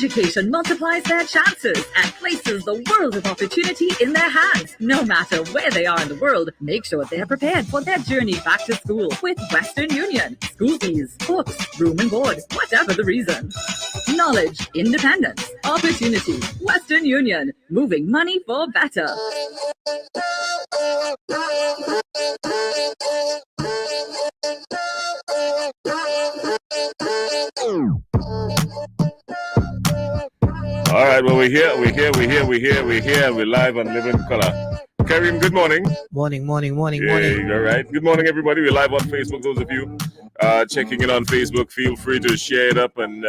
Education multiplies their chances and places the world of opportunity in their hands. No matter where they are in the world, make sure they're prepared for their journey back to school with Western Union. School fees, books, room and board, whatever the reason. Knowledge, independence, opportunity. Western Union, moving money for better. All right, well, we're here. We're live and live in color. Karim, good morning. Morning. All right. Good morning, everybody. We're live on Facebook. Those of you checking in on Facebook, feel free to share it up and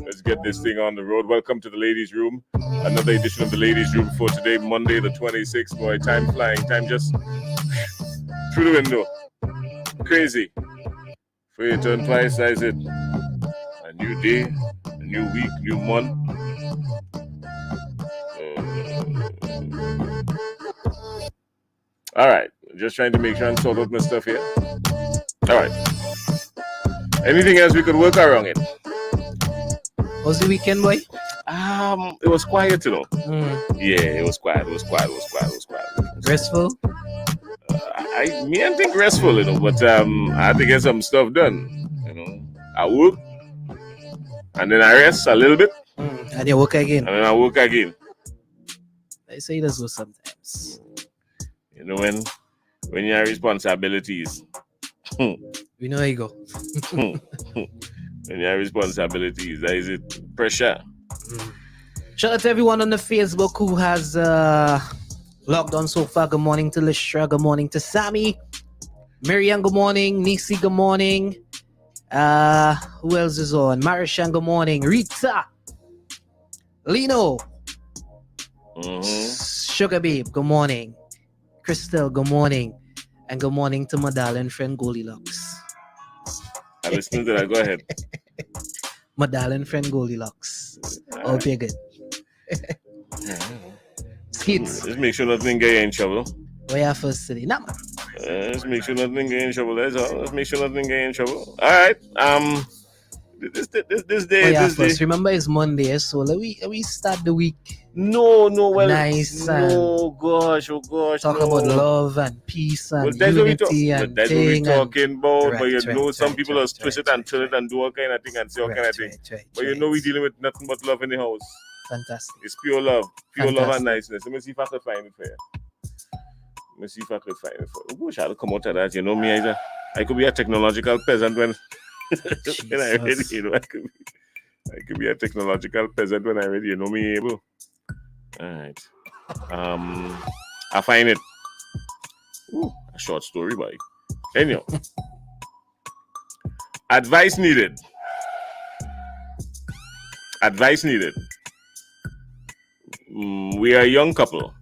let's get this thing on the road. Welcome to the Ladies' Room. Another edition of the Ladies' Room for today, Monday the 26th. Boy, time flying. Time just through the window. Crazy. For you turn twice, is it? A new day, a new week, new month. All right, just trying to make sure I'm sort out my stuff here. All right. Anything else we could work around it? Was the weekend, boy? It was quiet, you know. Yeah, it was quiet. Restful? I think restful, you know, but I had to get some stuff done. You know, I work, and then I rest a little bit, and you work again. And then I work again. I say this was sometimes. You know, when you have responsibilities. We know how you go. When you have responsibilities, that is it. Pressure. Shout out to everyone on the Facebook who has logged on so far. Good morning to Lishra. Good morning to Sammy. Miriam, good morning. Nisi, good morning. Who else is on? Marishan, good morning. Rita. Lino. Sugar Babe, good morning. Crystal, good morning. And good morning to my darling friend Goldilocks. I'm listening to that. Go ahead. My darling friend Goldilocks. Hope you're good. Skits. Just make sure nothing get you in trouble. Where you first today? Nah, man. Just make sure nothing get you in trouble. That's all. Just make sure nothing get you in trouble. All right. This day. First. Remember, it's Monday, so let we start the week. No, well, nice. Oh gosh. Talk about love and peace and unity and that's what we're talking about. Right, but you know, some right, people just twist it and turn it and do all kind of thing and say all kind of thing. But you know, we're dealing with nothing but love in the house. Fantastic. It's pure love and niceness. Let me see if I can find it for you. I wish I had to come out of that. You know me, I could be a technological peasant when I ready. You know, I could be a technological peasant when I ready. You know me, able. All right. I find it. Ooh, a short story, boy. Anyhow. Advice needed. We are a young couple.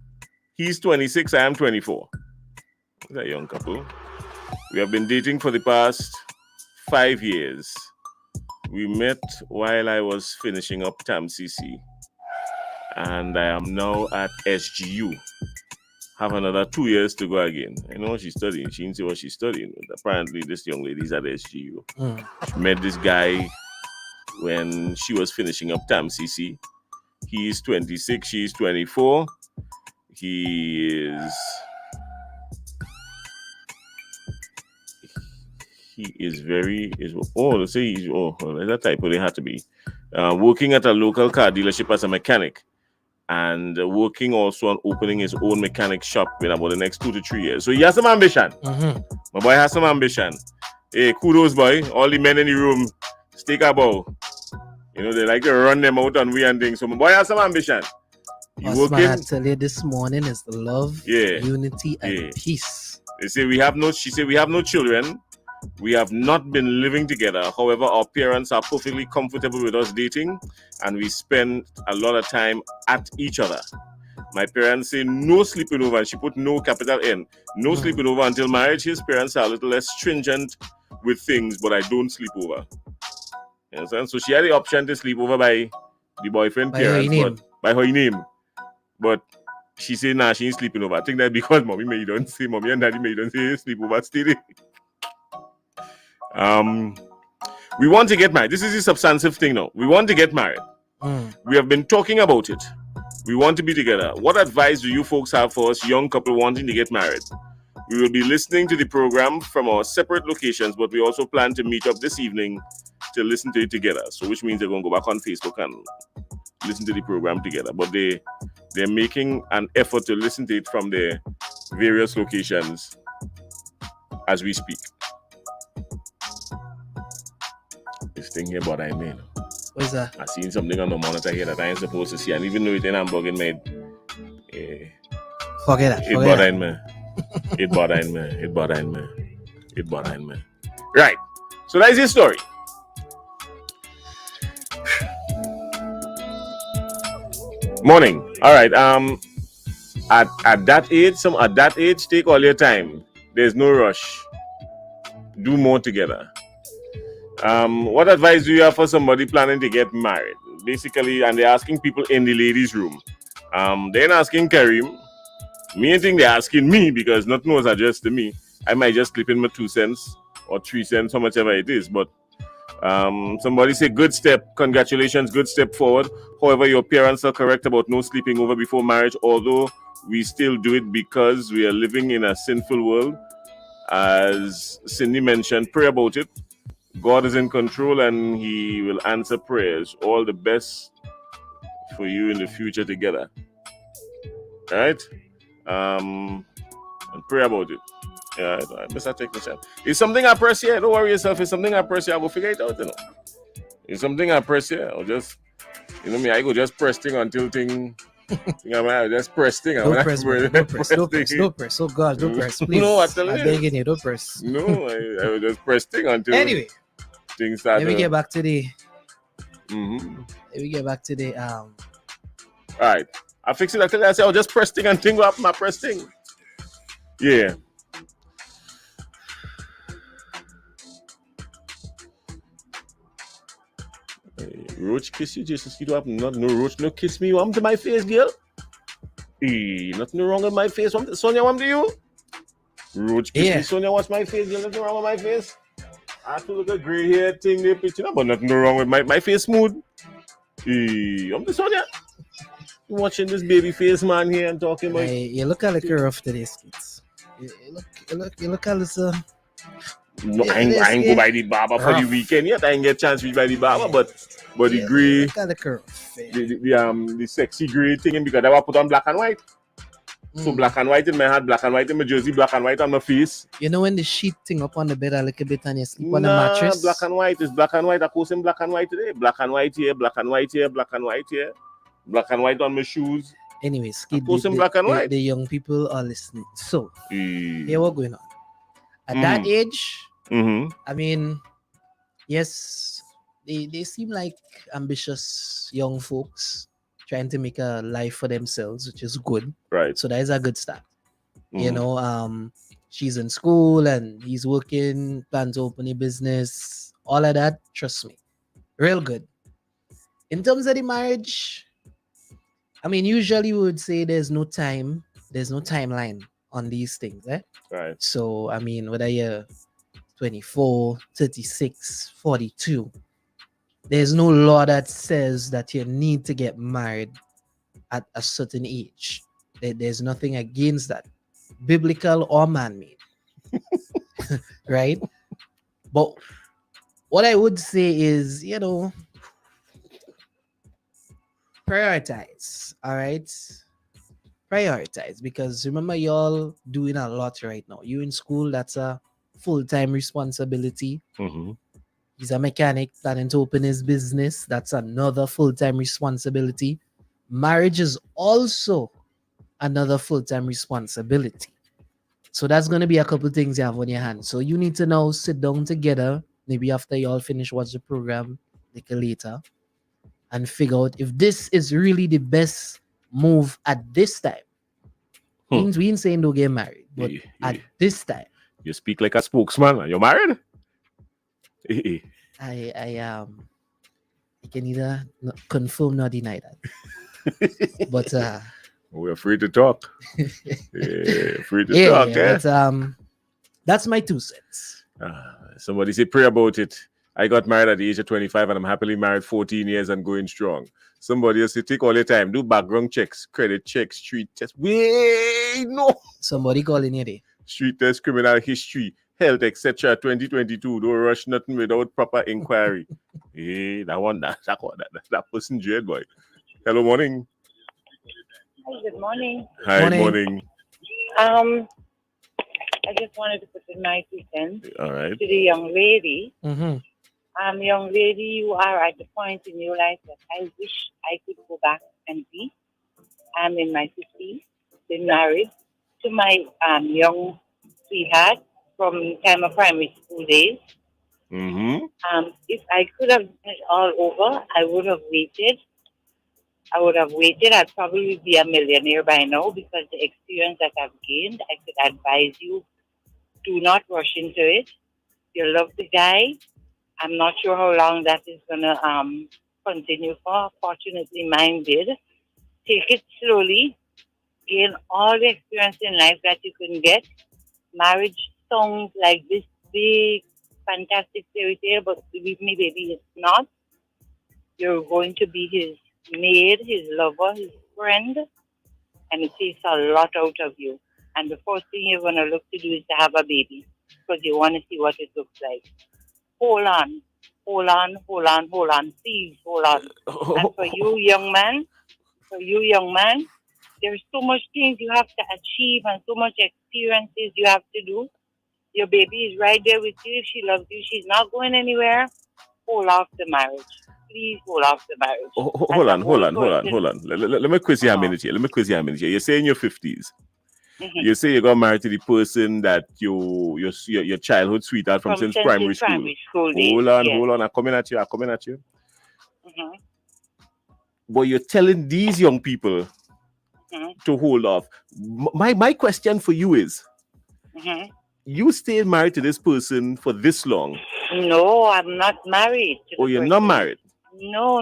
He's 26, I am 24. We're a young couple. We have been dating for the past 5 years. We met while I was finishing up TAMCC. And I am now at SGU. Have another 2 years to go again. I know what she's studying. She didn't say what she's studying. But apparently, this young lady's at SGU. She met this guy when she was finishing up TAMCC. He's 26, she's 24. He is let's say there's a typo, they had to be. Working at a local car dealership as a mechanic. And working also on opening his own mechanic shop in about the next 2 to 3 years. So he has some ambition. My boy has some ambition. Hey, kudos, boy. All the men in the room, stick a bow. You know, they like to run them out on we and things. So my boy has some ambition. What I tell you this morning is the love, unity, and peace. She said we have no children. We have not been living together. However, our parents are perfectly comfortable with us dating, and we spend a lot of time at each other. My parents say no sleeping over, and she put no capital N. No sleeping over until marriage. His parents are a little less stringent with things, but I don't sleep over. You understand? So she had the option to sleep over by the boyfriend parents, by her name. But she said, nah, she ain't sleeping over. I think that because mommy and daddy may don't say sleep over steady. We want to get married. This is a substantive thing now. We want to get married. We have been talking about it. We want to be together. What advice do you folks have for us young couple wanting to get married? We will be listening to the program from our separate locations, but we also plan to meet up this evening to listen to it together. So which means they're going to go back on Facebook and listen to the program together. But they're making an effort to listen to it from their various locations as we speak. This thing here, but I mean, What is that? I seen something on the monitor here that I ain't supposed to see, and even though it's in Hamburg, it made Forget that. it bothering me. It bothering me. Right. So that is his story. Morning. All right. At that age, take all your time. There's no rush. Do more together. What advice do you have for somebody planning to get married? Basically, and they're asking people in the ladies' room. They're not asking Kareem. Me, I think they're asking me because nothing was addressed to me. I might just slip in my 2 cents or 3 cents, how much ever it is. But somebody say, good step. Congratulations, good step forward. However, your parents are correct about no sleeping over before marriage, although we still do it because we are living in a sinful world. As Cindy mentioned, pray about it. God is in control and He will answer prayers. All the best for you in the future together. All right? And pray about it. Yeah, I must have taken a chance. It's something I press here. Don't worry yourself. It's something I press here. I will figure it out, you know. It's something I press here. I'll just, you know me, I go just press thing until thing. I just press thing. Don't press. Oh God, don't press. Please. No, I'm telling you. Begging you, don't press. No, I will just press thing until Anyway, things start. let me get back to the. Mm-hmm. Let me get back to the. All right. I fix it. I say I'll just press thing and thing up my press thing. Yeah. Roach kiss you, Jesus. You don't have no roach, no kiss me. What to my face, girl? Nothing wrong with my face. Sonia, what to you? Roach kiss me, Sonia. What's my face, girl? Nothing wrong with my face. I have to look at gray hair thing there, picture, but nothing wrong with my face smooth. I'm the Sonia. You watching this baby face man here and talking about. You look at the curve today, kids. You look at this. No, I ain't go by the barber for the weekend yet. I ain't get a chance to be by the barber, but the grey, look at the curve. the sexy grey thing, because I was put on black and white. So black and white in my hat, black and white in my jersey, black and white on my face. You know when the sheet thing up on the bed a little bit and you sleep on the mattress? Black and white is black and white. I call them black and white today. Black and white here, black and white here, black and white here. Black and white on my shoes. Anyways, black and white. The young people are listening. So, here what's going on. At that age, I mean, yes, they seem like ambitious young folks trying to make a life for themselves, which is good. Right. So that is a good start. You know, she's in school and he's working, plans to open a business, all of that. Trust me, real good. In terms of the marriage, I mean, usually we would say there's no timeline on these things, eh? Right. So, I mean, whether you're 24, 36, 42, there's no law that says that you need to get married at a certain age. There's nothing against that, biblical or man-made. Right? But what I would say is, you know, prioritize, all right? Prioritize, because remember, y'all doing a lot right now. You in school, that's a full-time responsibility. He's a mechanic planning to open his business. That's another full-time responsibility. Marriage is also another full-time responsibility. So that's going to be a couple things you have on your hands. So you need to now sit down together, maybe after you all finish watch the program, like later, and figure out if this is really the best move at this time. We ain't saying don't get married, but at this time. You speak like a spokesman. Are you married? I can neither confirm nor deny that. But we're free to talk. Free to talk. But, that's my 2 cents. Somebody say pray about it. I got married at the age of 25 and I'm happily married 14 years and going strong. Somebody else, you take all your time, do background checks, credit checks, street tests. Wait, no. Somebody calling you there. Street test, criminal history, health, etc. 2022. Don't rush nothing without proper inquiry. Hey, that person dread boy. Hello, morning. Hi, good morning. Hi, Morning. morning. I just wanted to put in my 2 cents All right. to the young lady. Mm-hmm. Young lady, you are at the point in your life that I wish I could go back and be. I'm in my 50s, been married to my young sweetheart from time of primary school days. Mm-hmm. If I could have done it all over, I would have waited. I'd probably be a millionaire by now because the experience that I've gained, I could advise you, do not rush into it. You love the guy. I'm not sure how long that is going to continue for. Fortunately, mine did. Take it slowly. Gain all the experience in life that you can get. Marriage sounds like this big, fantastic fairy tale, but believe me, baby, it's not. You're going to be his maid, his lover, his friend, and it takes a lot out of you. And the first thing you're going to look to do is to have a baby because you want to see what it looks like. Hold on, please hold on. And for you, young man, there's so much things you have to achieve and so much experiences you have to do. Your baby is right there with you. If she loves you, she's not going anywhere. Hold off the marriage. Please hold off the marriage. Hold on. Let me quiz you a minute here. You're saying your 50s. Mm-hmm. You say you got married to the person that your childhood sweetheart from since primary school. Hold on. I'm coming at you. Mm-hmm. But you're telling these young people to hold off. My question for you is, you stayed married to this person for this long? No, I'm not married. You're not married? No.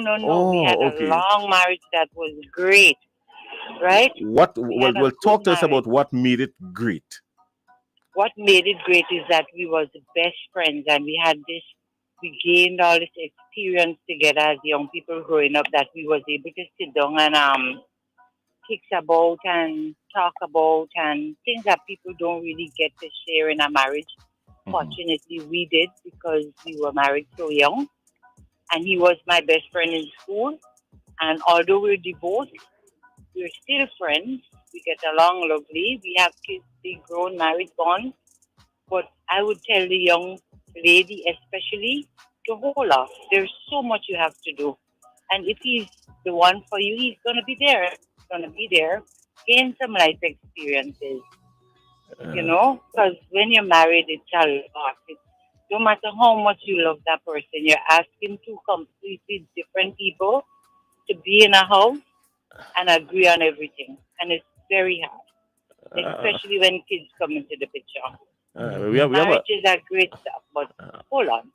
We had a long marriage that was great, right? Well, talk to us about what made it great. What made it great is that we was the best friends and we gained all this experience together as young people growing up that we was able to sit down and kick about and talk about and things that people don't really get to share in a marriage. Fortunately, we did because we were married so young. And he was my best friend in school. And although we're divorced, we're still friends. We get along lovely. We have kids, big grown, married, gone. But I would tell the young lady especially to hold off. There's so much you have to do. And if he's the one for you, he's going to be there. Gain some life experiences. Because when you're married, it's a lot. No matter how much you love that person, you're asking two completely different people to be in a house and agree on everything. And it's very hard, especially when kids come into the picture. Marriage is a great stuff, but hold on.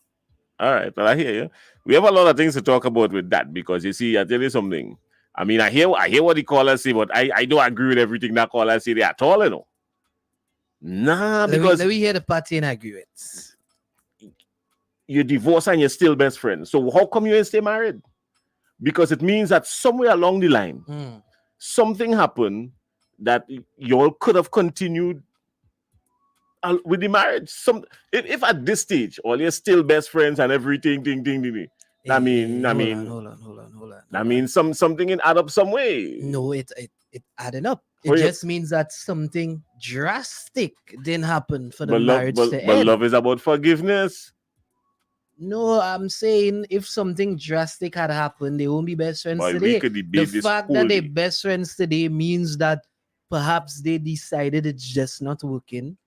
All right, well, I hear you. We have a lot of things to talk about with that because, you see, I tell you something. I mean, I hear what the callers say, but I don't agree with everything that callers say at all, Nah, because... Let me hear the party and agree with. You're divorced and you're still best friends. So how come you ain't stay married? Because it means that somewhere along the line, something happened that you all could have continued with the marriage. If at this stage, all you're still best friends and everything, hold on. That means something in add up some way. No, it adding up. It just means that something drastic didn't happen for the marriage to end. But love is about forgiveness. No, I'm saying if something drastic had happened, they won't be best friends today. We could debate the fact that they're best friends today means that perhaps they decided it's just not working.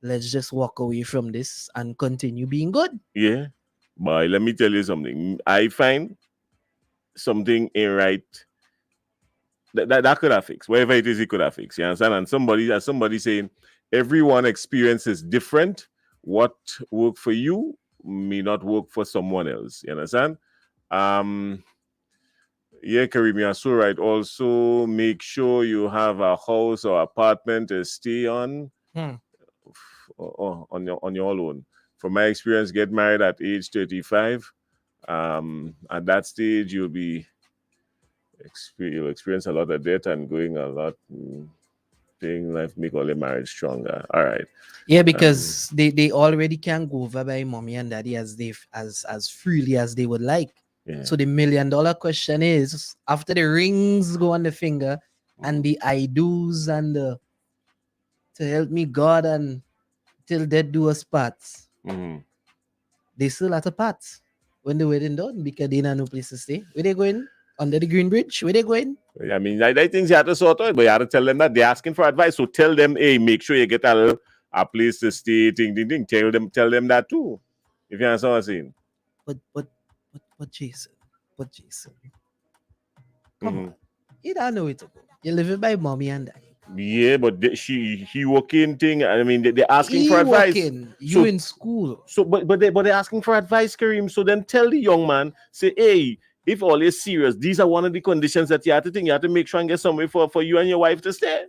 Let's just walk away from this and continue being good. Yeah. But let me tell you something. I find something ain't right. That could have fixed. Whatever it is, it could have fixed. You understand? And somebody saying everyone experience is different. What worked for you may not work for someone else. You understand? Yeah, Caribbean, so right. Also, make sure you have a house or apartment to stay on. On your own. from my experience, get married at age 35. At that stage, you'll experience a lot of debt and going a lot. Thing life make all the marriage stronger. All right. Yeah, because they already can go over by mommy and daddy as freely as they would like. Yeah. So the $1 million question is, after the rings go on the finger and the I do's and the to help me God and till death do us parts, they still at a part when the wedding done because they don't no place to stay. Where they going? Under the Green Bridge? Where they going? I mean, I think you have to sort out, but you have to tell them that they're asking for advice. So tell them, hey, make sure you get a place to stay. Tell them that too. If you understand what I'm saying. But Jason. Come on. You don't know it to go. You're living by mommy and daddy. Yeah, but he working thing. I mean, they're asking for advice. You in school. So, but they're asking for advice, Kareem. So then tell the young man, say, hey, if all is serious, these are one of the conditions that you have to think. You have to make sure and get somewhere for you and your wife to stay.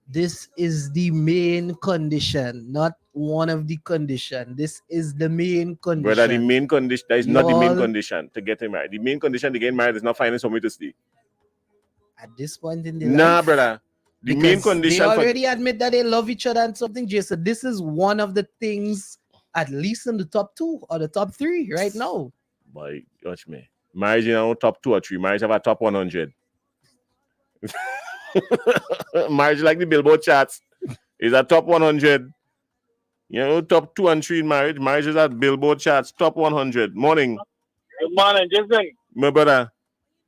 This is the main condition, not one of the condition. This is the main condition. Brother, the main condition, that is not the main condition to get married. The main condition to get married is not finding somewhere to stay. At this point in the life, brother. The main condition. They already admit that they love each other and something, Jason. This is one of the things, at least in the top 2 or the top 3 right now. Boy, watch me. Marriage in our top 2 or 3. Marriage have a top 100. Marriage like the Billboard charts is a top 100. You know, top 2 and 3 in marriage. Marriage is at Billboard charts, top 100. Morning. Good morning, Jason. My brother.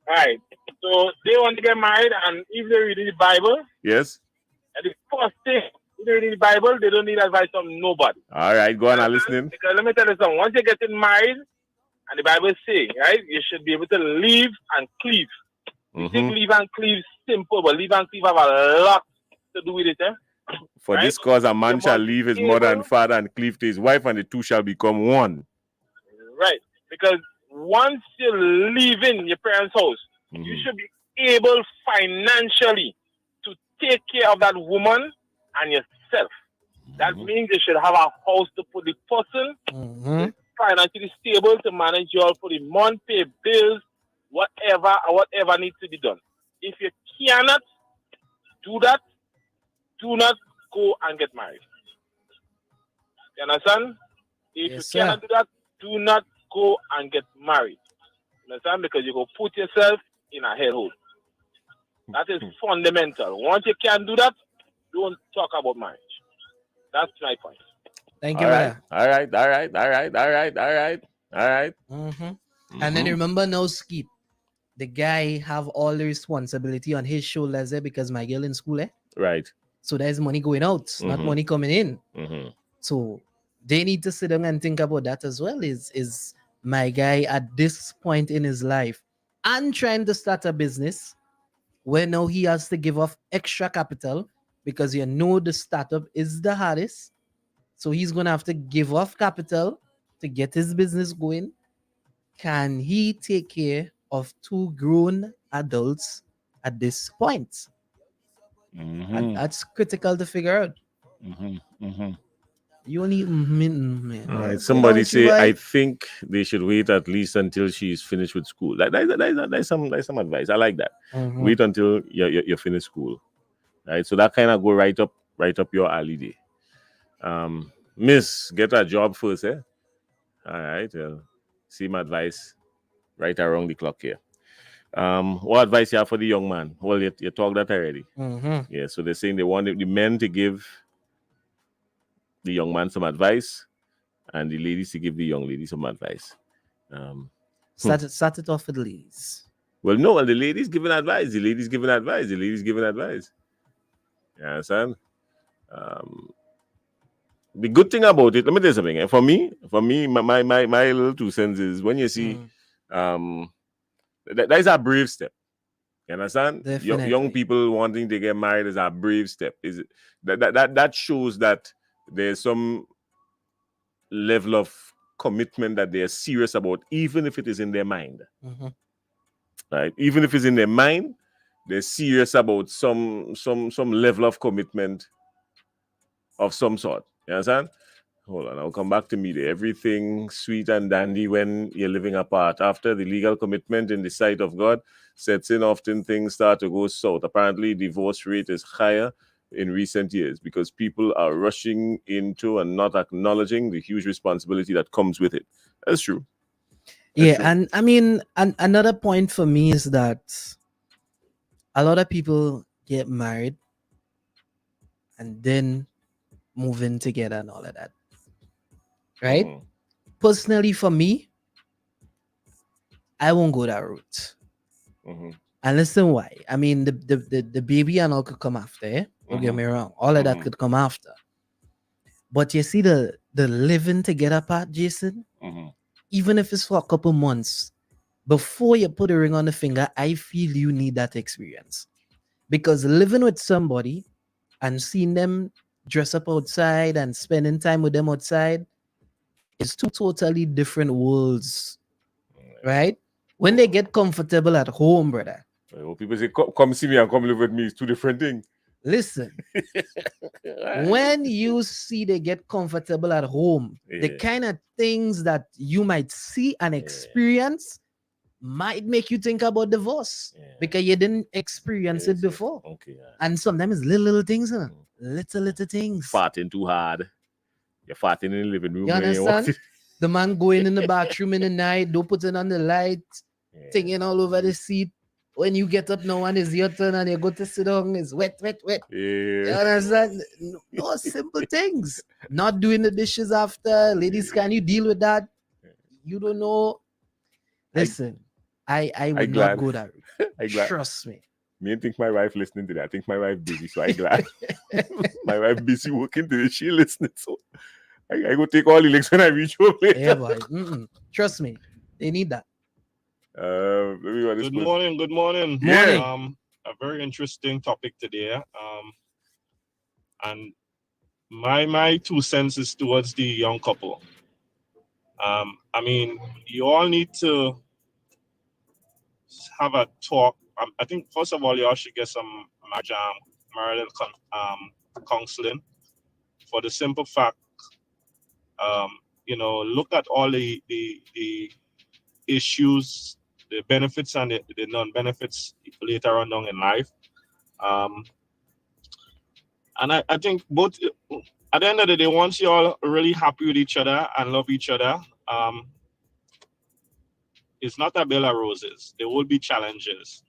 All right. So they want to get married, and if they read the Bible, yes. And the first thing, if they read the Bible, they don't need advice from nobody. All right, go on, I'm listening. Because let me tell you something. Once you're getting married, and the Bible say, right, you should be able to leave and cleave. You think leave and cleave simple, but leave and cleave have a lot to do with it, eh? For this cause, a man shall leave his mother and father and cleave to his wife, and the two shall become one. Right. Because once you're leaving your parents' house, you should be able financially to take care of that woman and yourself. That means you should have a house to put the person financially stable to manage you all for the month, pay bills, whatever needs to be done. If you cannot do that, do not go and get married. You understand? If you cannot do that, do not go and get married. You understand? Because you go put yourself in a hellhole. That is fundamental. Once you can do that, don't talk about marriage. That's my point. Thank you, all brother. right. And then remember now, Skip, the guy have all the responsibility on his shoulders there because my girl in school, Right. So there's money going out, not money coming in. So they need to sit down and think about that as well. Is my guy at this point in his life and trying to start a business where now he has to give off extra capital because you know the startup is the hardest. So he's gonna have to give off capital to get his business going. Can he take care of 2 grown adults at this point? And that's critical to figure out. You only all right. Somebody say I think they should wait at least until she's finished with school. That's some advice. I like that. Wait until you finish school. Right. So that kind of go right up your alley day. Miss, get a job first, eh? All right. Same advice right around the clock here. What advice you have for the young man? Well, you talked that already. Yeah, so they're saying they want the men to give the young man some advice and the ladies to give the young lady some advice. Start it off with the ladies. Well, no, the ladies giving advice. You understand? The good thing about it, let me tell you something. For me, my little 2 cents is when you see that is a brave step. You understand? Young people wanting to get married is a brave step. Is that shows that there's some level of commitment that they're serious about, even if it is in their mind. Right? Even if it's in their mind, they're serious about some level of commitment of some sort. You understand? hold on, I'll come back to me there. Everything sweet and dandy when you're living apart. After the legal commitment in the sight of God sets in, often things start to go south. Apparently, divorce rate is higher in recent years because people are rushing into and not acknowledging the huge responsibility that comes with it. That's true. Yeah, and I mean, another point for me is that a lot of people get married and then move in together and all of that. Right? Mhm. Personally, for me, I won't go that route. Mhm. And listen why. I mean, the baby and all could come after. Eh? Don't get me wrong. All of that Mhm. could come after. But you see the living together part, Jason, Mhm. even if it's for a couple months, before you put a ring on the finger, I feel you need that experience. Because living with somebody and seeing them dress up outside and spending time with them outside is two totally different worlds, right? When they get comfortable at home, brother, Well, people say, come see me and come live with me. It's two different things. listen, when you see they get comfortable at home, the Yeah. kind of things that you might see and experience might make you think about divorce because you didn't experience it before. Okay. And sometimes little things, huh? Little things. Farting too hard. You're farting in the living room. You when you walk understand? The man going in the bathroom in the night, don't put it on the light, tinging all over the seat. When you get up now and it's your turn and you go to sit down, it's wet. You Yeah. understand? No simple things. Not doing the dishes after. Ladies, can you deal with that? You don't know. Listen, I would not glad. go that route. I glad. Trust me. Me and think my wife listening to that. I think my wife busy, so I glad. My wife busy working today. She listening, so I go take all the links when I reach home later. Yeah, boy. Trust me, they need that. Good morning. Good morning. Yeah. A very interesting topic today. And my 2 cents is towards the young couple. I mean, you all need to have a talk. I think first of all, you all should get some marital counseling, for the simple fact, look at all the issues, the benefits and the non-benefits later on down in life. And I think both, at the end of the day, once you're all really happy with each other and love each other, it's not a bill of roses. There will be challenges.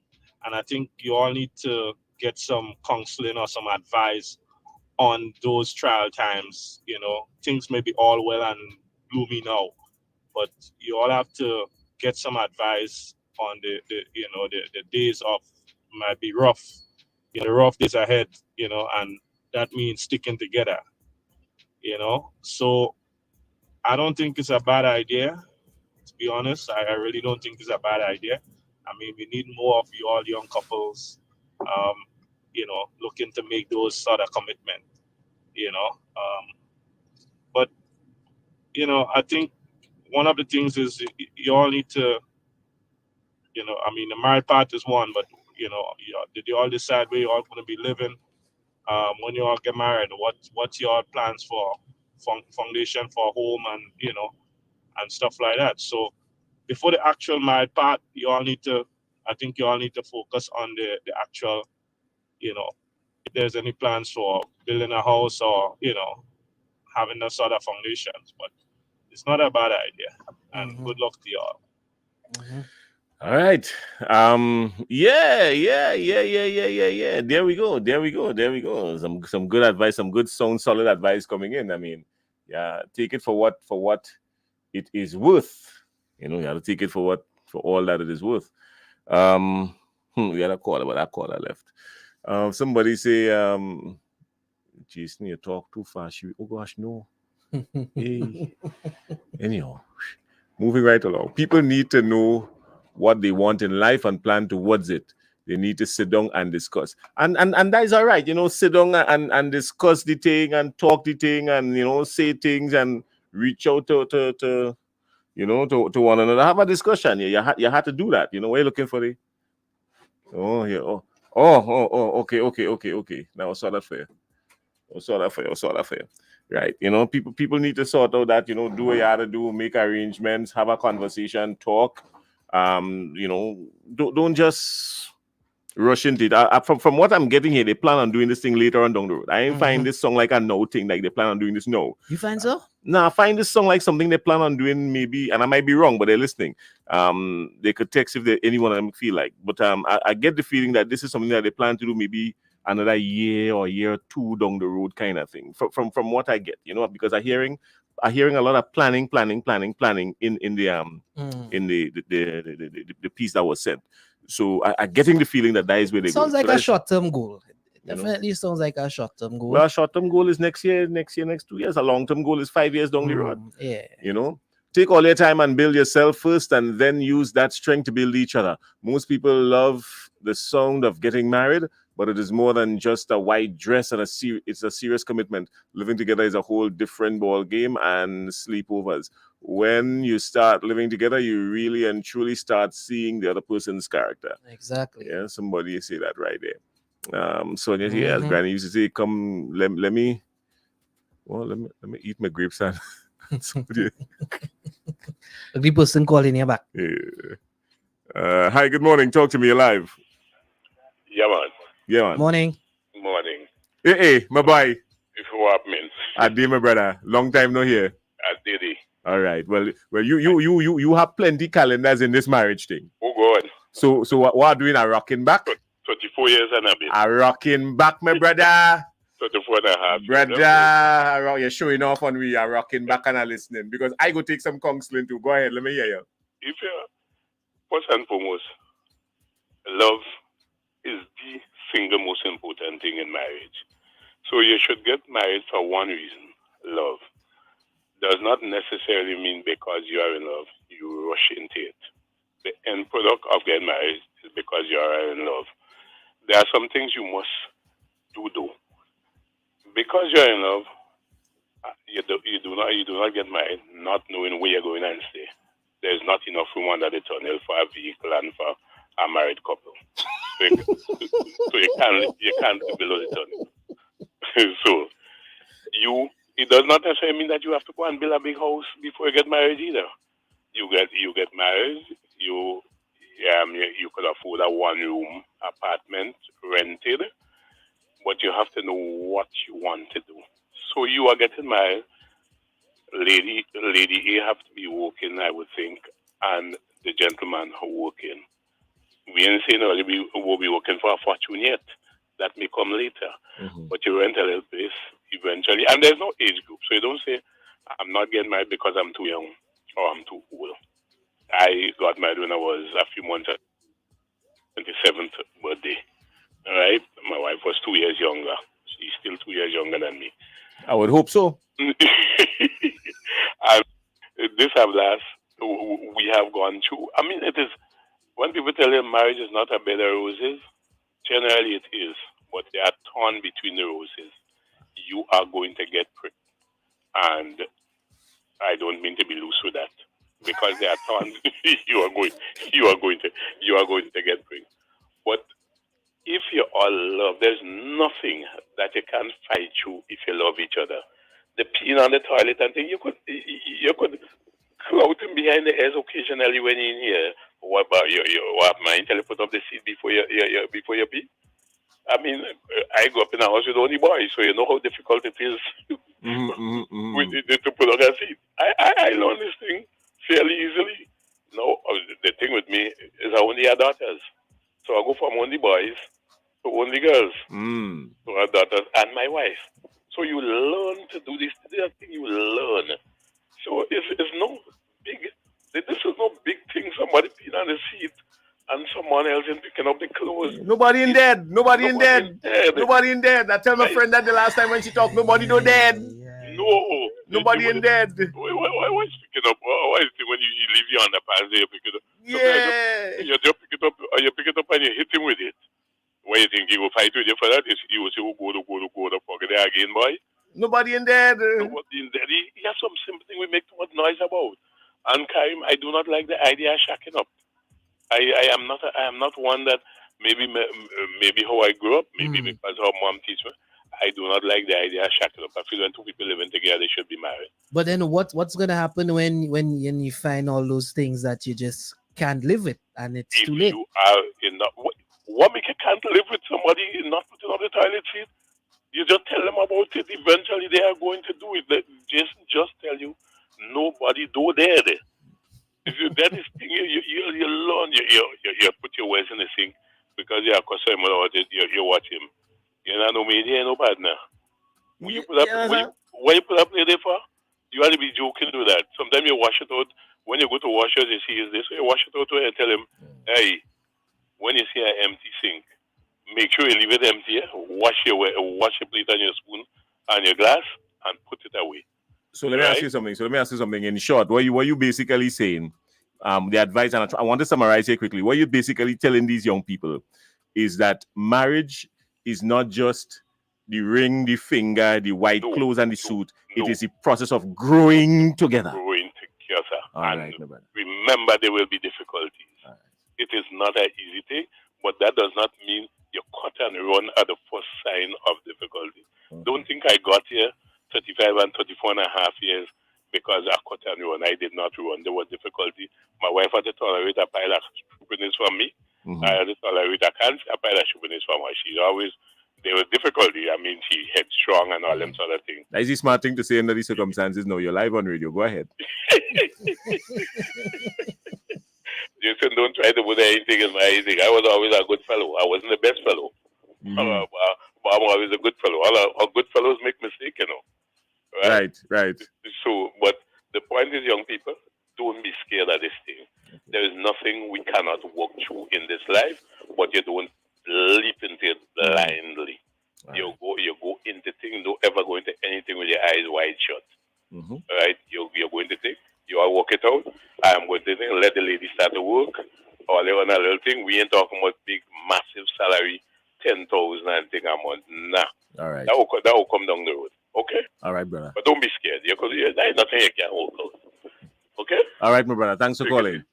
And I think you all need to get some counseling or some advice on those trial times. Things may be all well and gloomy now, but you all have to get some advice on the days of might be rough, the rough days ahead, and that means sticking together, So I don't think it's a bad idea, to be honest. I really don't think it's a bad idea. I mean, we need more of you all young couples, looking to make those sort of commitment, but, I think one of the things is you all need to, the married part is one, but, did you all decide where you all going to be living when you all get married? What's your plans for foundation for home and, and stuff like that? So before the actual married part, I think you all need to focus on the actual, if there's any plans for building a house or, having those sort of foundations. But it's not a bad idea. And good luck to you all. All right. Yeah. There we go. Some good advice, some good solid advice coming in. I mean, take it for what it is worth. You have to take it for all that it is worth. We had a caller, but that caller left. Somebody say, Jason, you talk too fast. Oh gosh, no. Hey. Anyhow, moving right along. People need to know what they want in life and plan towards it. They need to sit down and discuss. And that is all right. Sit down and discuss the thing and talk the thing and, say things and reach out to one another. Have a discussion. Yeah, you had to do that. What are you looking for? Okay. Now I saw that for you. Right. People need to sort out that, do what you have to do, make arrangements, have a conversation, talk. Don't just rush into it. From what I'm getting here, they plan on doing this thing later on down the road. I ain't find this song like a no thing, like they plan on doing this no. You find so? Nah, I find this song like something they plan on doing maybe, and I might be wrong, but they're listening. They could text if anyone of them feel like. But I get the feeling that this is something that they plan to do maybe another year or year or two down the road kind of thing. From what I get, because I'm hearing a lot of planning in the piece that was sent. So I'm getting the feeling that is where they sounds go. Like a short-term goal. Definitely sounds like a short-term goal. Well, a short-term goal is next year, next 2 years. A long-term goal is 5 years down the road. Yeah. Take all your time and build yourself first, and then use that strength to build each other. Most people love the sound of getting married, but it is more than just a white dress and it's a serious commitment. Living together is a whole different ball game, and sleepovers. When you start living together, you really and truly start seeing the other person's character. Exactly. Yeah, somebody say that right there. So as Granny used to say, come, let me eat my grapes and the person calling you back. Yeah. Hi, good morning. Talk to me, alive. Yeah, man. Yeah, man. Morning. Morning. Hey, my boy. If you want me. I did, my brother. Long time no here. I did it. All right. Well, you have plenty calendars in this marriage thing. Oh God. So what are doing? A rocking back? 34 years and a bit. A rocking back, my brother. 34 and a half. Brother, you're showing off on me. You're rocking back and I'm listening because I go take some counseling too. Go ahead, let me hear you. If you first and foremost, love is the single most important thing in marriage. So you should get married for one reason, love. Does not necessarily mean because you are in love, you rush into it. The end product of getting married is because you are in love. There are some things you must do. Because you're in love, you do not get married not knowing where you're going and stay. There's not enough room under the tunnel for a vehicle and for a married couple. So you can't live below the tunnel. So it does not necessarily mean that you have to go and build a big house before you get married either. You get married, you could afford a one-room apartment rented, but you have to know what you want to do. So you are getting married. Lady A have to be working, I would think, and the gentleman working. We ain't saying we will be working for a fortune yet. That may come later. Mm-hmm. But you rent a little place eventually. And there's no age group. So you don't say, I'm not getting married because I'm too young or I'm too old. I got married when I was a few months at 27th birthday. All right? My wife was 2 years younger. She's still 2 years younger than me. I would hope so. And this have last. We have gone through. I mean, it is, when people tell you marriage is not a bed of roses, generally it is. But they are torn between the roses. You are going to get pricked. And I don't mean to be loose with that. Because they are torn, you are going to get pricked. But if you all love, there's nothing that you can't fight through if you love each other. The peeing on the toilet and thing, you could clout him behind the ears occasionally when you're in here. What about you mind till you put up the seat before you pee? I mean, I grew up in a house with only boys, so you know how difficult it is to put on a seat. I learned this thing fairly easily. No, the thing with me is I only have daughters. So I go from only boys to only girls. So I have daughters and my wife. So you learn to do this. This thing you learn. So it's no big. This is no big thing. Somebody peeing on the seat and someone else is picking up the clothes. Nobody in dead. Nobody in dead. I tell my friend that the last time when she talked, nobody no dead. No. Nobody in dead. Why is picking up? Why is it when you leave your underpants there, you pick it up? Yeah. You just pick it up, or you pick it up and you hit him with it. Why you think he will fight with you for that? He will say, go to pocket there again, boy. Nobody in dead. Nobody in dead. He has some simple thing we make too much noise about. And Karim, I do not like the idea of shacking up. I am not one that maybe how I grew up, maybe because how mom teach me. I do not like the idea of shackle up. I feel when two people living together, they should be married. But then what's gonna happen when you find all those things that you just can't live with and it's If too late? you are in the, what make you can't live with somebody not putting on the toilet seat? You just tell them about it. Eventually, they are going to do it. Jason just tell you, nobody do there. If you that is thing, you learn. You put your words in the sink because you are concerned about it. You watch him. You know me. You ain't no bad now. When you put up, what you put up there for? You ought to be joking with that. Sometimes you wash it out. When you go to wash it, you see is this. You wash it out and tell him, hey, when you see an empty sink, make sure you leave it empty. Wash your plate and your spoon and your glass and put it away. So let me ask you something. In short, what you basically saying, the advice, and I want to summarize here quickly. What you're basically telling these young people is that marriage is not just the ring, the finger, the white clothes, and the suit. It is a process of growing together. Growing together. All right, no bad. Remember, there will be difficulties. Right. It is not an easy thing, but that does not mean you cut and run at the first sign of difficulty. Okay. Don't think I got here 35 and 34 and a half years because I cut and run. I did not run. There was difficulty. My wife had to tolerate a pile of stupidness from me. Mm-hmm. I had to tolerate a pile of stupidness from her. She's always, there was difficulty. I mean, she headstrong and all them sort of things. That is a smart thing to say under these circumstances. No, you're live on radio. Go ahead. Jason, don't try to put anything in my anything. I was always a good fellow. I wasn't the best fellow. Mm-hmm. But I'm always a good fellow. All good fellows make mistakes, you know. Right. So, but the point is, young people, don't be scared of this thing. Okay. There is nothing we cannot walk through in this life, but you don't leap into it blindly. Right. You go into things. Don't ever go into anything with your eyes wide shut. Mm-hmm. Right? You're going to think. You all work it out. I am going to think. Let the lady start to work. Or they on a little thing. We ain't talking about big, massive salary, 10,000 and thing a month. Nah. All right. That will come down the road. Okay? All right, brother. But don't be scared. Because there is nothing you can hold out. Okay? All right, my brother. Thanks for calling.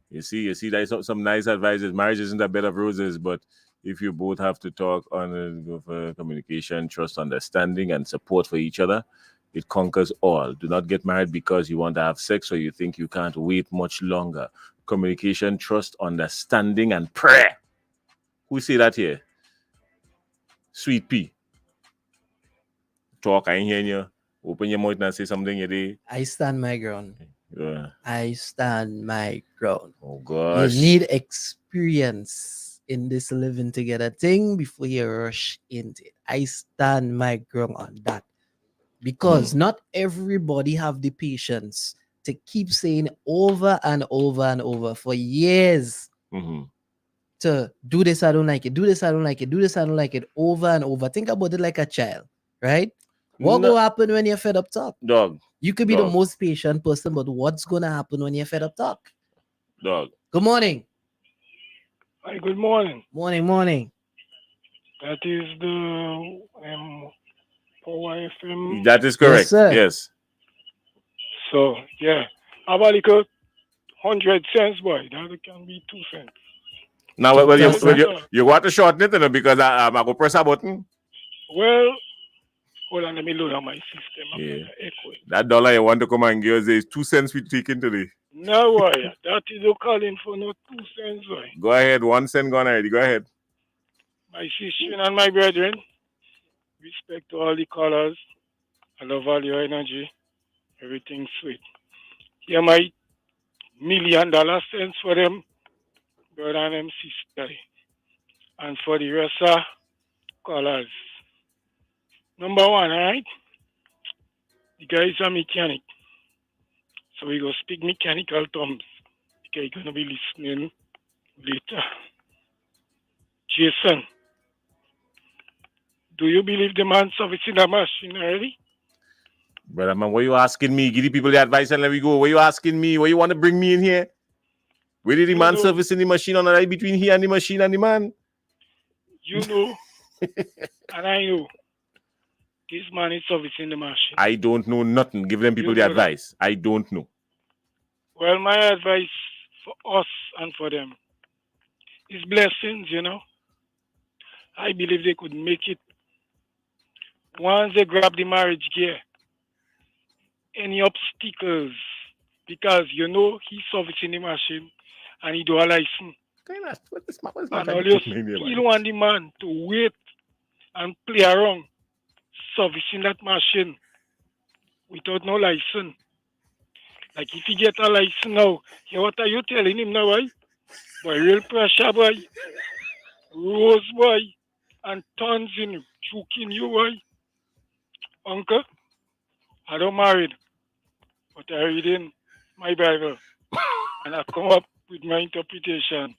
You see, that is some nice advices. Marriage isn't a bed of roses, but if you both have to talk on communication, trust, understanding, and support for each other, it conquers all. Do not get married because you want to have sex or you think you can't wait much longer. Communication, trust, understanding, and prayer. Who say that here? Sweet Pea. Talk, I ain't hearing you. Open your mouth and say something you do. I stand my ground. Yeah. I stand my ground. Oh, gosh. You need experience in this living together thing before you rush into it. I stand my ground on that. Because not everybody have the patience to keep saying over and over and over for years to do this, I don't like it, do this, I don't like it, do this, I don't like it, over and over. Think about it like a child, right? What will happen when you're fed up talk? Dog. You could be the most patient person, but what's going to happen when you're fed up talk? Dog. Good morning. Hi, good morning. Morning. That is the Power FM. That is correct. Yes. So, yeah. How about like 100 cents, boy? That can be 2 cents. Now, you want to shorten it, you know, because I go press a button. Well, hold on, let me load on my system. Yeah. That dollar you want to come and give us is 2 cents we taking today. No, boy. That is a calling for no 2 cents, boy. Go ahead. 1 cent gone already. Go ahead. My sister and my brethren, respect to all the callers. I love all your energy. Everything's sweet. Here my $1 million cents for them, brother and them sister. And for the rest of callers. Number one, all right? The guy is a mechanic. So we go speak mechanical terms. Okay, you're going to be listening later. Jason, do you believe the man servicing the machine already? Brother man, what you asking me? Give the people the advice and let me go. What you asking me? What you want to bring me in here? Where did the man servicing the machine on the right between here and the machine and the man? You know, and I know. This man is servicing the machine. I don't know nothing. Give them people the advice. I don't know. Well, my advice for us and for them is blessings, you know. I believe they could make it once they grab the marriage gear, any obstacles, because you know he's servicing the machine and he do a license. And all you still want the man to wait and play around servicing that machine without no license. Like if he get a license now, what are you telling him now, boy? Boy, real pressure, boy. Rose, boy. And tons in choking you, boy. Uncle, I don't married, but I read in my Bible. And I come up with my interpretation.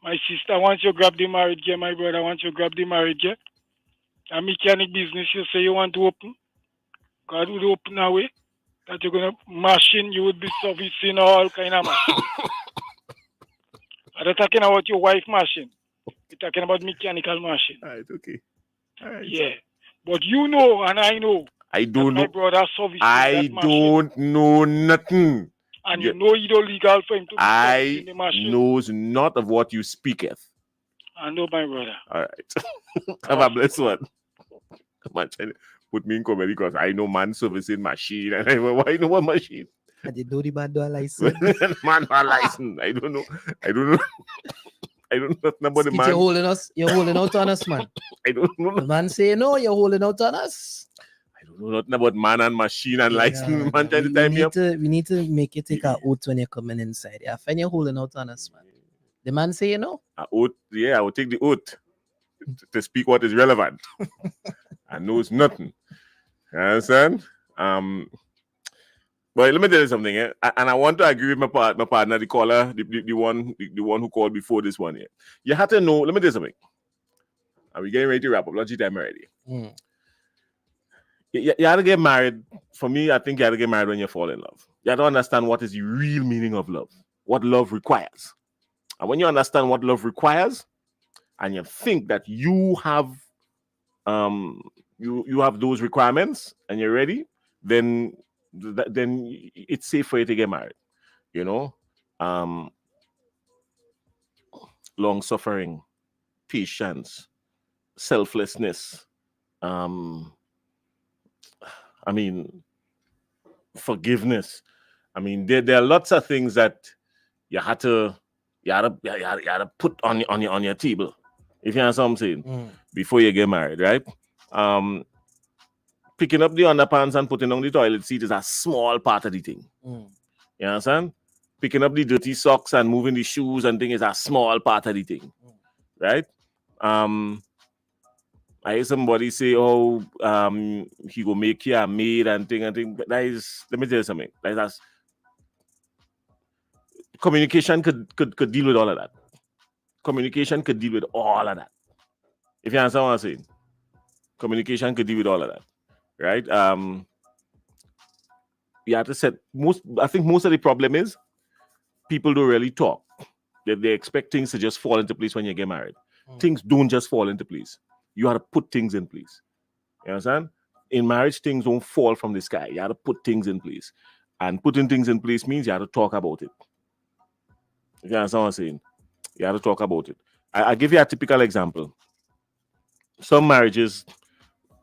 My sister wants you to grab the married gear. My brother wants you to grab the married gear. A mechanic business you say you want to open. God would open a way that you're going to machine. You would be servicing all kind of machine. I'm not talking about your wife machine. We're talking about mechanical machine. All right, okay. All right. Yeah. But you know and I know. I don't my know. brother servicing I that machine. don't know nothing. And you know it's illegal for him to be I the machine. knows not of what you speaketh. I know, my brother. All right. Have a blessed one. Man trying to put me in comedy because I know man servicing machine. And I why you know what machine? I did know the man do a license. Man a license. I don't know. I don't know nothing about the Skit, man. You're holding out on us, man. I don't know. The man say no, you're holding out on us. I don't know nothing about man and machine and license. Man trying to time me up. We need to make you take a oath when you're coming inside. Yeah, find you're holding out on us, man. The man say no. A oath, yeah, I will take the oath to speak what is relevant. I knows nothing. You understand? But let me tell you something, and I want to agree with my partner, the caller, the one who called before this one here. You have to know. Let me tell you something. Are we getting ready to wrap up? Lunch time already. You have to get married. For me, I think you have to get married when you fall in love. You have to understand what is the real meaning of love, what love requires. And when you understand what love requires, and you think that you have you have those requirements and you're ready, then it's safe for you to get married. You know, long suffering, patience, selflessness. I mean, forgiveness. I mean, there are lots of things that you had to put on your table, if you understand what I'm saying, before you get married, right? Picking up the underpants and putting on the toilet seat is a small part of the thing. You understand? Picking up the dirty socks and moving the shoes and things is a small part of the thing, right? I hear somebody say, "Oh, he go make you a maid and thing." But that is, let me tell you something. That's communication could deal with all of that. Communication could deal with all of that. If you understand what I'm saying, communication could deal with all of that, right? You have to set I think most of the problem is people don't really talk. They expect things to just fall into place when you get married. Things don't just fall into place. You have to put things in place. You understand? In marriage, things don't fall from the sky. You have to put things in place. And putting things in place means you have to talk about it. You understand what I'm saying? You have to talk about it. I'll give you a typical example. Some marriages,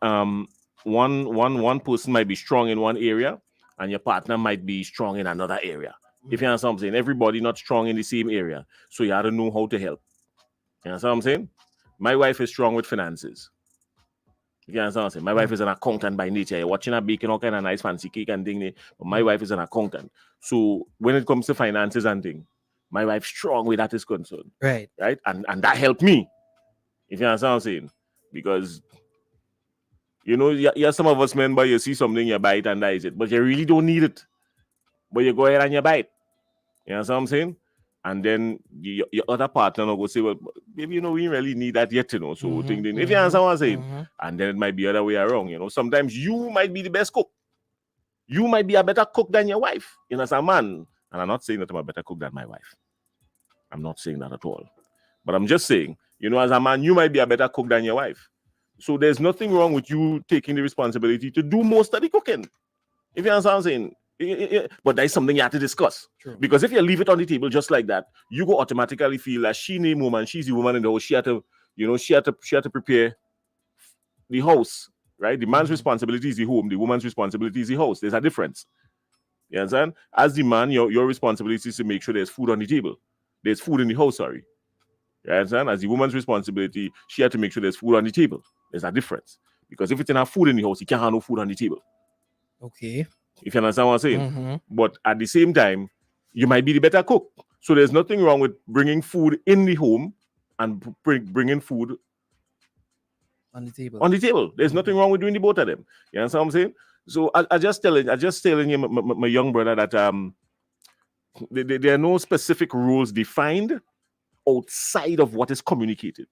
one person might be strong in one area and your partner might be strong in another area. If you understand what I'm saying, everybody not strong in the same area. So you have to know how to help. You understand what I'm saying? My wife is strong with finances. You understand what I'm saying? My wife is an accountant by nature. You're watching her baking all kind of nice fancy cake and thing. But my wife is an accountant. So when it comes to finances and thing, my wife's strong with that is concerned. Right. Right? And that helped me. If you understand what I'm saying. Because, you know, yeah, some of us men, but you see something, you buy it and that is it. But you really don't need it. But you go ahead and you buy it. You understand what I'm saying? And then your other partner will go say, well, maybe, you know, we really need that yet, you know. So if you understand what I'm saying. And then it might be the other way around, you know. Sometimes you might be the best cook. You might be a better cook than your wife. You know, as a man. And I'm not saying that I'm a better cook than my wife. I'm not saying that at all. But I'm just saying, you know, as a man, you might be a better cook than your wife. So there's nothing wrong with you taking the responsibility to do most of the cooking. If you understand what I'm saying. But that's something you have to discuss. True. Because if you leave it on the table just like that, you go automatically feel that she's the woman in the house. She had to prepare the house right? The man's responsibility is the home, the woman's responsibility is the house. There's a difference. You understand? As the man, your responsibility is to make sure there's food on the table. There's food in the house, sorry. You understand? As the woman's responsibility, she had to make sure there's food on the table. There's a difference. Because if you didn't have food in the house, you can't have no food on the table. Okay. If you understand what I'm saying. But at the same time, you might be the better cook. So there's nothing wrong with bringing food in the home and bringing food On the table. on the table. There's nothing wrong with doing the both of them. You understand what I'm saying? So I just telling you, my young brother, that there are no specific rules defined outside of what is communicated.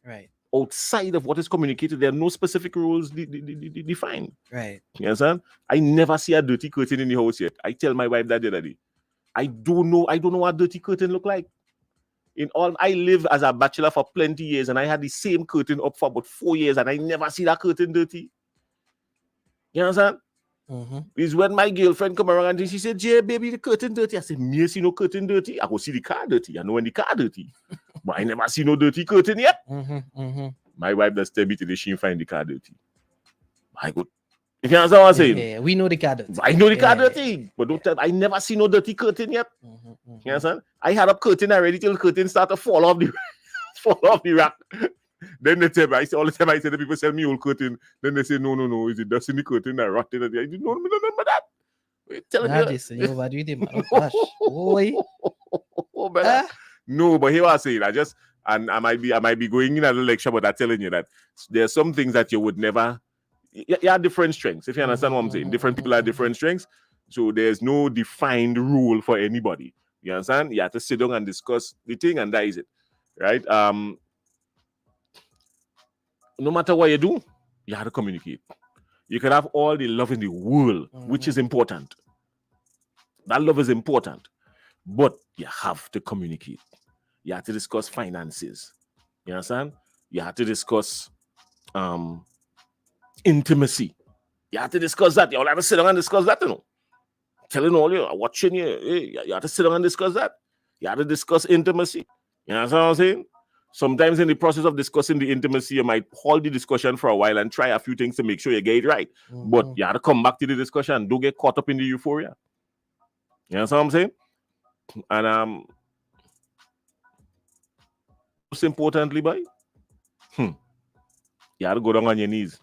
Right. Outside of what is communicated, there are no specific rules defined. Right. You understand? I never see a dirty curtain in the house yet. I tell my wife that the other day. I don't know what dirty curtain look like. I live as a bachelor for plenty years, and I had the same curtain up for about 4 years, and I never see that curtain dirty. You understand? Is when my girlfriend come around and she said, "Jay, baby, the curtain dirty." I said, "Me see no curtain dirty. I go see the car dirty. I know when the car dirty, but I never see no dirty curtain yet." My wife does tell me today she find the car dirty. I go, if you understand what I'm saying? Yeah, we know the car dirty. I know the car dirty, but don't tell. I never see no dirty curtain yet. You understand? I had up curtain already till the curtain start to fall off the rack. Then they tell me, all the time I say the people sell me old curtain. Then they say, no, is it dust in the curtain that rotted? I didn't know that. Tell me. Jason, you overdo it, man. Oh, gosh. Boy. No, but here I say it. I might be going in at the lecture, but I'm telling you that there are some things that you would never. You have different strengths. If you understand what I'm saying, different people have different strengths. So there's no defined rule for anybody. You understand? You have to sit down and discuss the thing, and that is it, right? No matter what you do, you have to communicate. You can have all the love in the world, which is important. That love is important, but you have to communicate. You have to discuss finances. You understand? You have to discuss intimacy. You have to discuss that. You all have to sit down and discuss that, you know. Telling all you, watching you, you have to sit down and discuss that. You have to discuss intimacy. You know what I'm saying? Sometimes in the process of discussing the intimacy, you might hold the discussion for a while and try a few things to make sure you get it right. But you have to come back to the discussion. Don't get caught up in the euphoria. You know what I'm saying? And most importantly, boy, you have to go down on your knees.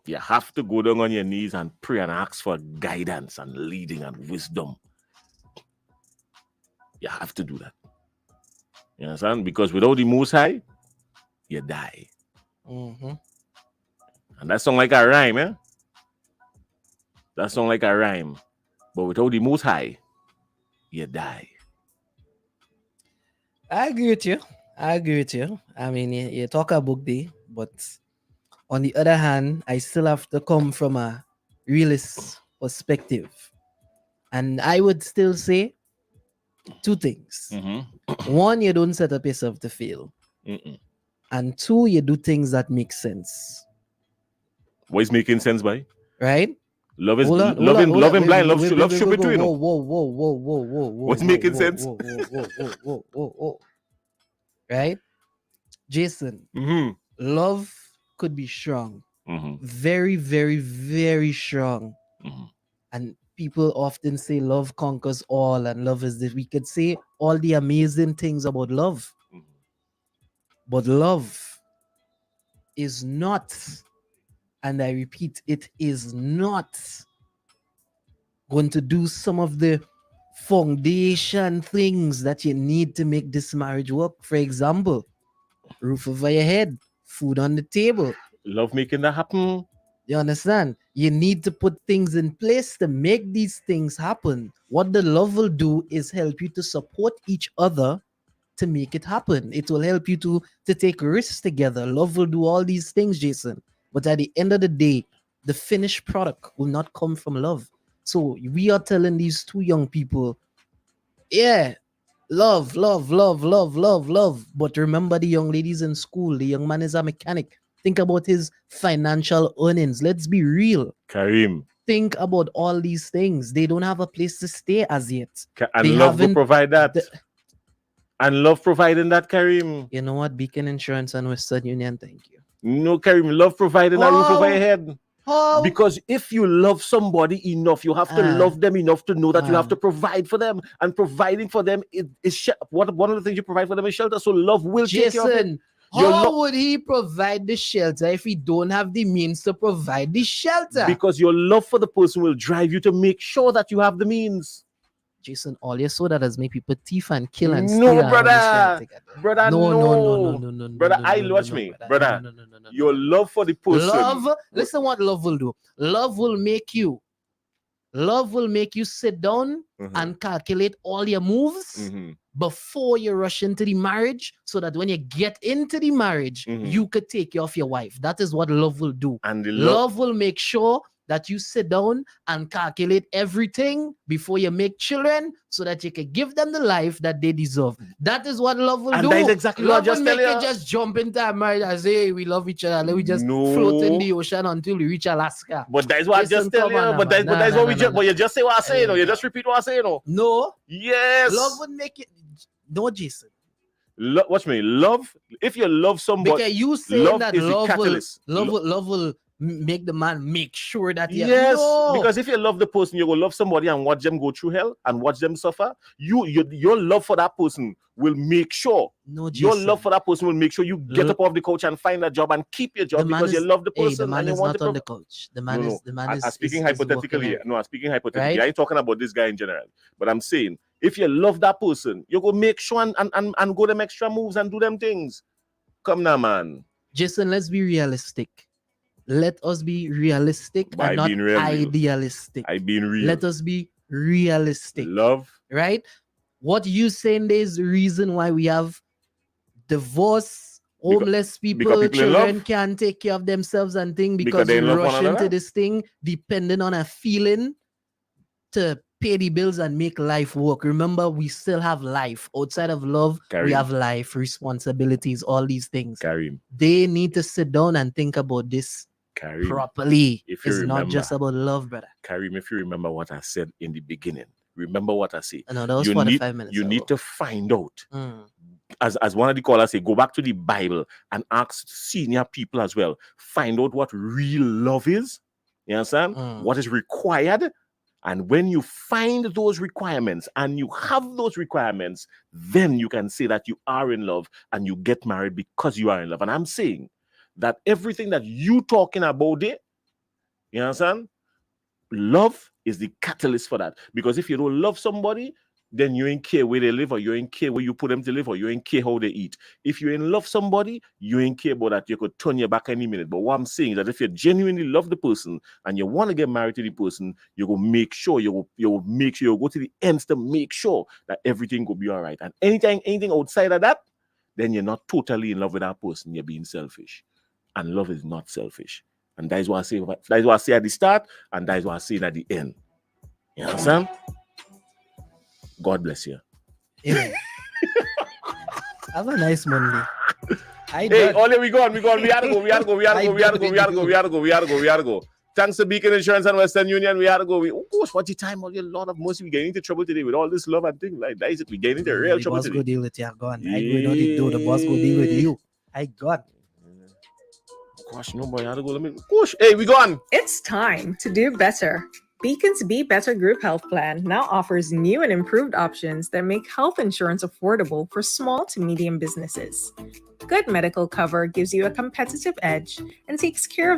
You have to go down on your knees and pray and ask for guidance and leading and wisdom. You have to do that. You understand? Because without the Most High, you die. And that sounds like a rhyme, eh? That sounds like a rhyme. But without the Most High, you die. I agree with you. I mean, you talk about day, but on the other hand, I still have to come from a realist perspective. And I would still say two things. One, you don't set up yourself to fail. And two, you do things that make sense. What is making sense, boy? Right? Love is love and blind. Love should be doing. Whoa. What's making sense? Whoa. Right? Jason, love could be strong. Very, very, very strong. And people often say love conquers all, and love is this. We could say all the amazing things about love. But love is not, and I repeat, it is not going to do some of the foundation things that you need to make this marriage work. For example, roof over your head, food on the table. Love making that happen. You understand? You need to put things in place to make these things happen. What the love will do is help you to support each other to make it happen. It will help you to take risks together. Love will do all these things, Jason. But at the end of the day, the finished product will not come from love. So we are telling these two young people, yeah, love. But remember the young ladies in school. The young man is a mechanic. Think about his financial earnings. Let's be real. Kareem. Think about all these things. They don't have a place to stay as yet. And love will provide that. And love providing that, Kareem. You know what? Beacon Insurance and Western Union, thank you. No, Karim, love providing a roof over your head. How? Because if you love somebody enough, you have to love them enough to know that you have to provide for them. And providing for them is one of the things you provide for them is shelter. So love will take care of it. Jason, how would he provide the shelter if he don't have the means to provide the shelter? Because your love for the person will drive you to make sure that you have the means. Jason, all you saw that has made people thief and kill and steal. No, and brother. understand together. Brother, No, brother, watch me. Brother, your love for the person. Love, listen what love will do. Love will make you sit down and calculate all your moves before you rush into the marriage, so that when you get into the marriage, you could take care of your wife. That is what love will do. And the love will make sure that you sit down and calculate everything before you make children, so that you can give them the life that they deserve. That is what love will do. That is exactly love what I just will tell make you. you just jump into a marriage and say, hey, we love each other. Let me just float in the ocean until we reach Alaska. But that's what I just tell you. But that's what we just. But you just say what I say. You just repeat what I say. No. Yes. Love would make it. No, Jason. Watch me. Love. If you love somebody, because you saying that love will make the man make sure that because if you love the person, you will love somebody and watch them go through hell and watch them suffer. Your love for that person will make sure. No, your love for that person will make sure you get up off the couch and find a job and keep your job because you love the person. The man and you is want not on the couch. The man is. I'm speaking hypothetically here. No, I'm speaking hypothetically. Right? I ain't talking about this guy in general. But I'm saying if you love that person, you go make sure and go them extra moves and do them things. Come now, man. Jason, let's be realistic. Let us be realistic and not idealistic. I being real. Let us be realistic. Love. Right? What you saying there is the reason why we have divorce, homeless people children can't take care of themselves and things because they rush into this thing depending on a feeling to pay the bills and make life work. Remember, we still have life. Outside of love, we have life, responsibilities, all these things. They need to sit down and think about this properly. It's not just about love, brother. Karim, if you remember what I said in the beginning, remember what I said. No, that was 45 minutes ago. Need to find out. As one of the callers say, go back to the Bible and ask senior people as well. Find out what real love is. You understand? What is required. And when you find those requirements and you have those requirements, then you can say that you are in love and you get married because you are in love. And I'm saying that everything that you talking about it, you understand? Love is the catalyst for that. Because if you don't love somebody, then you ain't care where they live, or you ain't care where you put them to live, or you ain't care how they eat. If you ain't love somebody, you ain't care about that. You could turn your back any minute. But what I'm saying is that if you genuinely love the person and you want to get married to the person, you will make sure you will go to the ends to make sure that everything will be all right. And anything outside of that, then you're not totally in love with that person. You're being selfish. And love is not selfish. And that is what I say. That is what I say at the start, and that is what I say at the end. You understand? God bless you. Yeah. Have a nice Monday. Hey, Ollie, we gone. We had to go. Thanks to Beacon Insurance and Western Union, we had to go. Oh gosh, what the time? Oh, Lord of mercy, we getting into trouble today with all this love and things like that. Is it? We getting into real trouble today. The boss go deal with you. Go on. I go do the boss go deal with you. I got. Gosh, no boy, I had to go. Let me. Gosh, hey, we gone. It's time to do better. Beacon's Be Better Group Health Plan now offers new and improved options that make health insurance affordable for small to medium businesses. Good medical cover gives you a competitive edge and takes care of